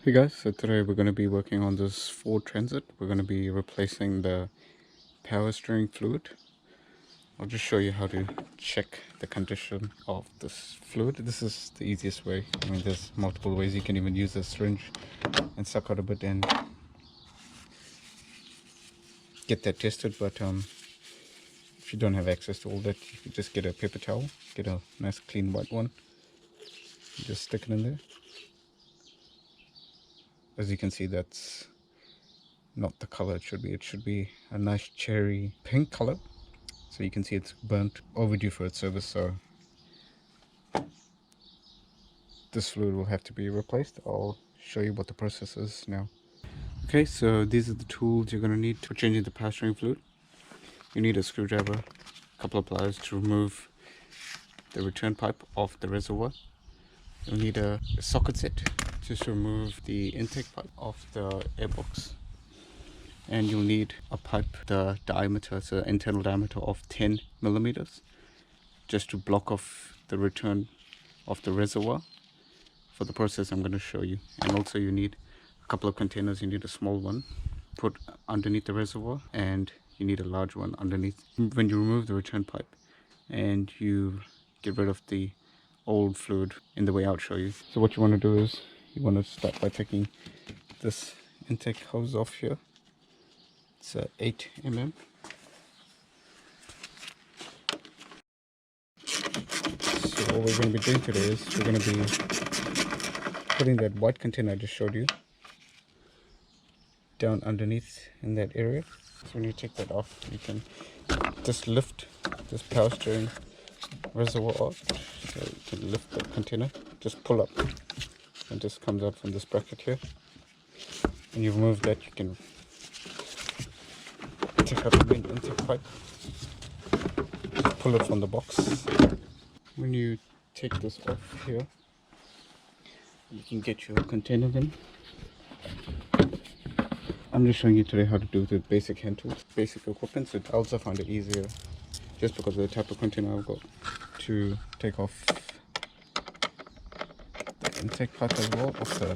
Hey guys, so today we're going to be working on this Ford Transit. We're going to be replacing the power steering fluid. I'll just show you how to check the condition of this fluid. This is the easiest way. I mean, there's multiple ways. You can even use a syringe and suck out a bit and get that tested, but if you don't have access to all that, you can just get a paper towel, get a nice clean white one, just stick it in there. As you can see, that's not the color it should be. It should be a nice cherry pink color. So you can see it's burnt, overdue for its service, so this fluid will have to be replaced. I'll show you what the process is now. Okay, so these are the tools you're going to need for changing the power steering fluid. You need a screwdriver, a couple of pliers to remove the return pipe off the reservoir. You'll need a socket set just to remove the intake pipe off the airbox. And you'll need a pipe, the diameter, so internal diameter of 10 millimeters, just to block off the return of the reservoir for the process I'm going to show you. And also you need a couple of containers. You need a small one put underneath the reservoir, and you need a large one underneath. When you remove the return pipe and you get rid of the old fluid in the way I'll show you. So what you want to do is you want to start by taking this intake hose off here. It's 8 mm. So what we're going to be doing today is we're going to be putting that white container I just showed you down underneath in that area. So when you take that off, you can just lift this power steering reservoir off. So you can lift the container, just pull up, and just comes out from this bracket here. When you remove that, you can take out the main intake pipe, just pull it from the box. When you take this off here, you can get your container in. I'm just showing you today how to do the basic hand tools, basic equipment. So I also found it easier, just because of the type of container I've got, to take off the intake pipe as well of the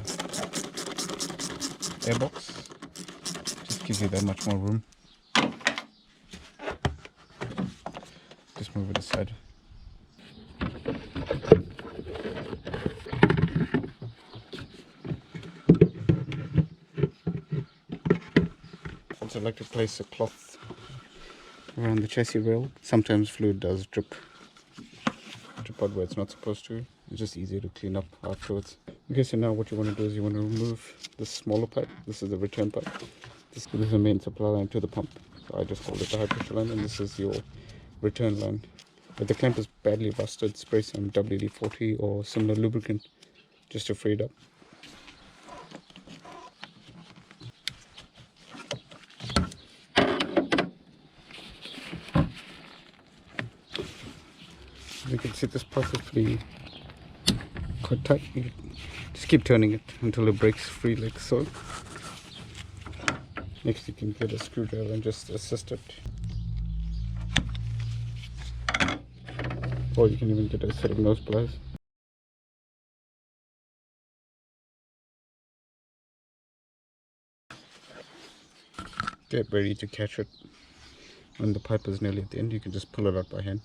airbox. Just gives you that much more room. Just move it aside. Also like to place a cloth around the chassis rail. Sometimes fluid does drip out where it's not supposed to. It's just easier to clean up afterwards. Okay, so now what you want to do is you want to remove the smaller pipe. This is the return pipe. This is the main supply line to the pump. So I just call it the high pressure line, and this is your return line. If the clamp is badly rusted, spray some WD-40 or similar lubricant just to free it up. You can see this part is pretty quite tight. You just keep turning it until it breaks free like so. Next you can get a screwdriver and just assist it. Or you can even get a set of nose pliers. Get ready to catch it. When the pipe is nearly at the end, you can just pull it out by hand.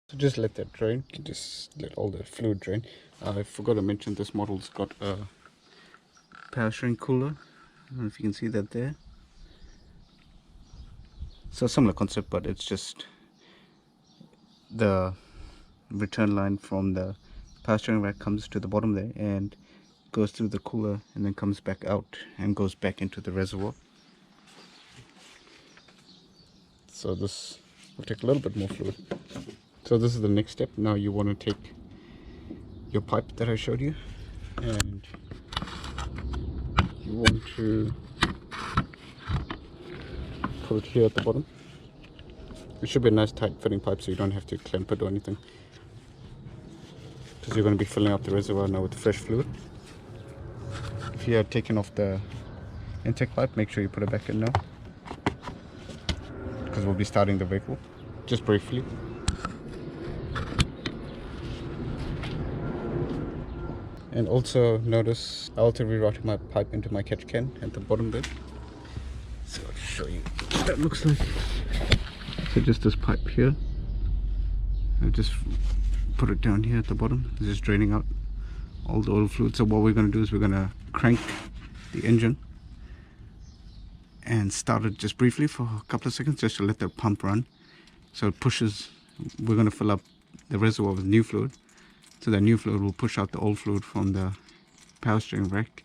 So just let that drain. You can just let all the fluid drain. I forgot to mention this model's got a power steering cooler. I don't know if you can see that there. So similar concept, but it's just the return line from the power steering rack comes to the bottom there and goes through the cooler and then comes back out and goes back into the reservoir. So this will take a little bit more fluid. So this is the next step. Now you want to take your pipe that I showed you, and you want to put it here at the bottom. It should be a nice tight fitting pipe, so you don't have to clamp it or anything. because you're going to be filling up the reservoir now with fresh fluid. If you had taken off the intake pipe, make sure you put it back in now, because we'll be starting the vehicle just briefly. And also notice I also rerouted my pipe into my catch can at the bottom bit. So I'll show you what that looks like. So just this pipe here, I just put it down here at the bottom. It's just draining out all the oil fluid. So what we're going to do is we're going to crank the engine and start it just briefly for a couple of seconds just to let the pump run. So it pushes, we're going to fill up the reservoir with new fluid. So that new fluid will push out the old fluid from the power steering rack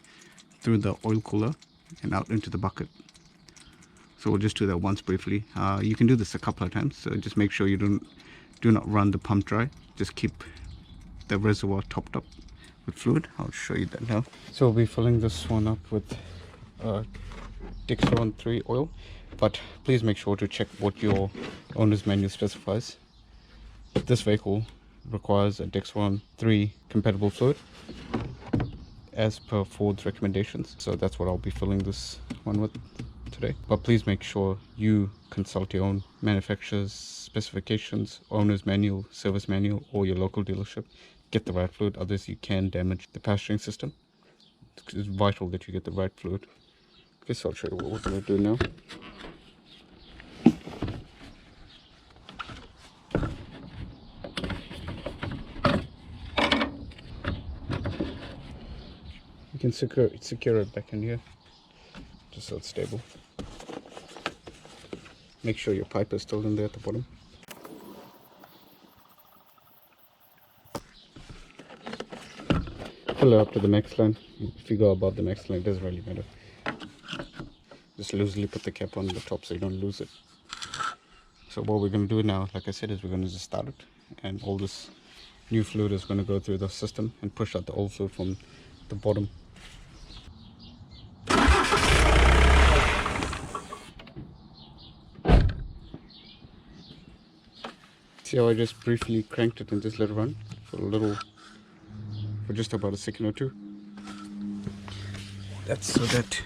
through the oil cooler and out into the bucket. So we'll just do that once briefly. You can do this a couple of times, so just make sure you do not run the pump dry. Just keep the reservoir topped up with fluid. I'll show you that now. So we'll be filling this one up with Dexron 3 oil, but please make sure to check what your owner's manual specifies. This vehicle requires a Dexron 3 compatible fluid as per Ford's recommendations, so that's what I'll be filling this one with today. But please make sure you consult your own manufacturer's specifications, owner's manual, service manual, or your local dealership. Get the right fluid, otherwise you can damage the power steering system. It's vital that you get the right fluid. Okay, so I'll show you what we're going to do now. You can secure it back in here, just so it's stable. Make sure your pipe is still in there at the bottom. Fill it up to the max line. If you go above the max line, it doesn't really matter. Just loosely put the cap on the top so you don't lose it. So what we're going to do now, like I said, is we're going to just start it, and all this new fluid is going to go through the system and push out the old fluid from the bottom. See how I just briefly cranked it and just let it run for just about a second or two. That's so that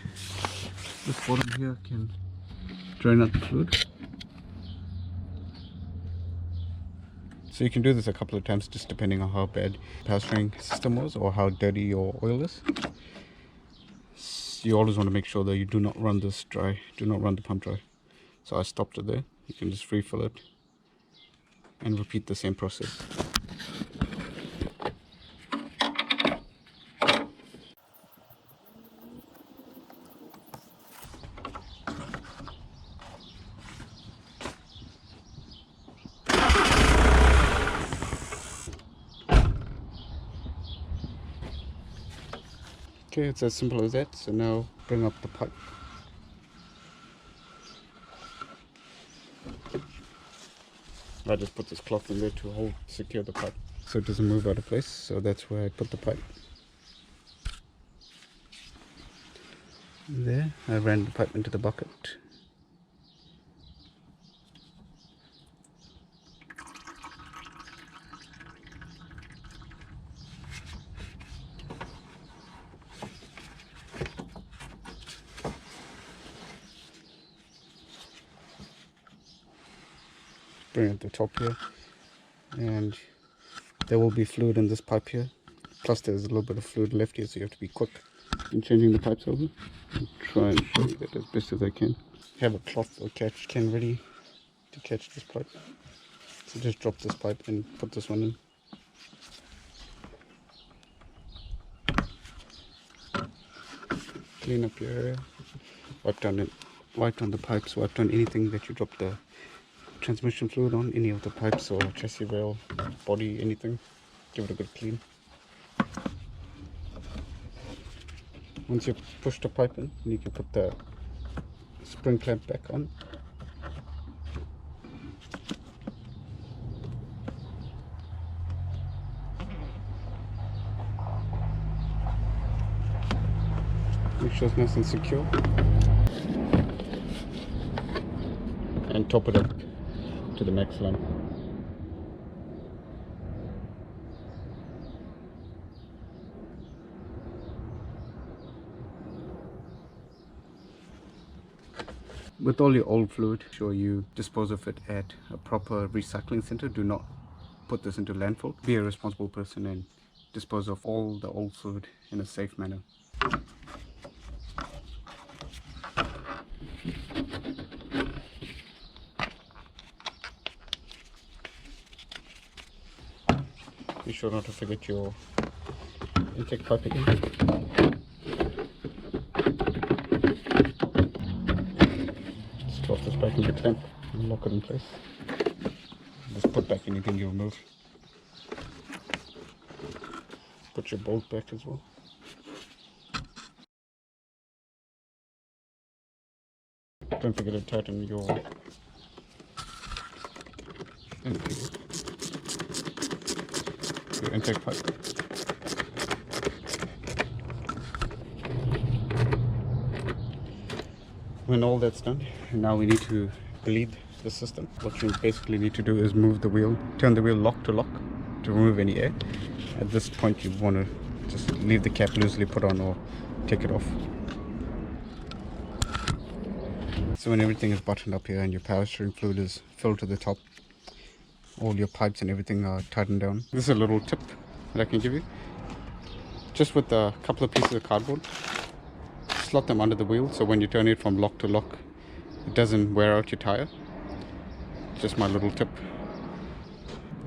this bottom here can drain out the fluid. So you can do this a couple of times, just depending on how bad the power steering system was or how dirty your oil is. You always want to make sure that you do not run this dry, do not run the pump dry. So I stopped it there. You can just refill it and repeat the same process. Okay, it's as simple as that. So now bring up the pipe. I just put this cloth in there to secure the pipe so it doesn't move out of place. So that's where I put the pipe. There, I ran the pipe into the bucket. Bring it to the top here, and there will be fluid in this pipe here, plus there's a little bit of fluid left here, so you have to be quick in changing the pipes over. I'll try and show you that as best as I can. Have a cloth or catch can ready to catch this pipe, so just drop this pipe and put this one in. Clean up your area, wipe down the pipes, wipe down anything that you dropped the transmission fluid on, any of the pipes or chassis rail, body, anything. Give it a good clean. Once you push the pipe in, you can put the spring clamp back on. Make sure it's nice and secure, and top it up to the max line. With all your old fluid, sure you dispose of it at a proper recycling center. Do not put this into landfill. Be a responsible person and dispose of all the old fluid in a safe manner. Be sure not to forget your intake pipe again. Just drop this back in the clamp and lock it in place. Just put back anything you remove. Put your bolt back as well. Don't forget to tighten your intake pipe. When all that's done, now we need to bleed the system. What you basically need to do is move the wheel, turn the wheel lock to remove any air. At this point you want to just leave the cap loosely put on or take it off. So when everything is buttoned up here and your power steering fluid is filled to the top, all your pipes and everything are tightened down. This is a little tip that I can give you. Just with a couple of pieces of cardboard, slot them under the wheel so when you turn it from lock to lock, it doesn't wear out your tire. Just my little tip.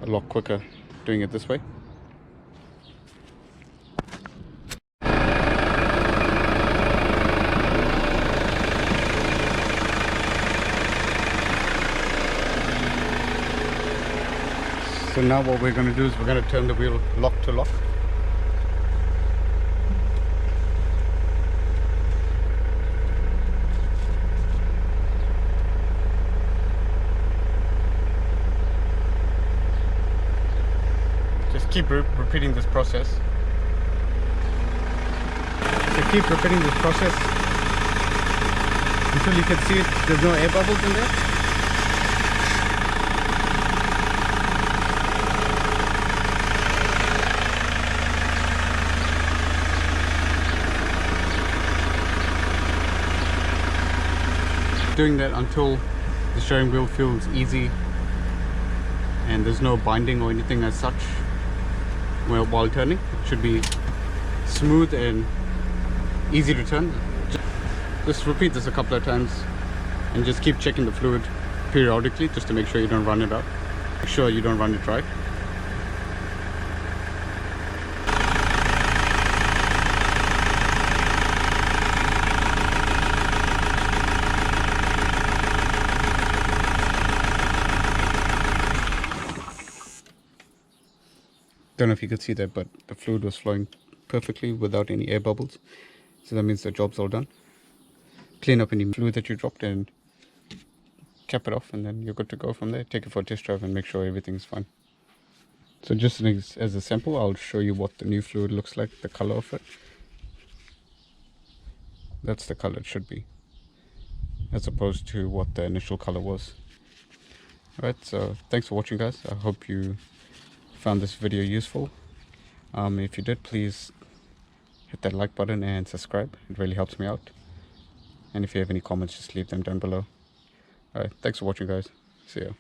A lot quicker doing it this way. So now what we're going to do is we're going to turn the wheel lock to lock. Just keep repeating this process. So keep repeating this process until you can see it, there's no air bubbles in there. Doing that until the steering wheel feels easy and there's no binding or anything as such while turning. It should be smooth and easy to turn. Just repeat this a couple of times and just keep checking the fluid periodically just to make sure you don't run it out. Make sure you don't run it dry. Don't know if you could see that, but the fluid was flowing perfectly without any air bubbles. So that means the job's all done. Clean up any fluid that you dropped and cap it off, and then you're good to go from there. Take it for a test drive and make sure everything's fine. So just as a sample, I'll show you what the new fluid looks like, the color of it. That's the color it should be, as opposed to what the initial color was. Alright, so thanks for watching, guys. I hope you found this video useful. If you did, please hit that like button and subscribe. It really helps me out. And if you have any comments, just leave them down below. Alright, thanks for watching, guys. See ya.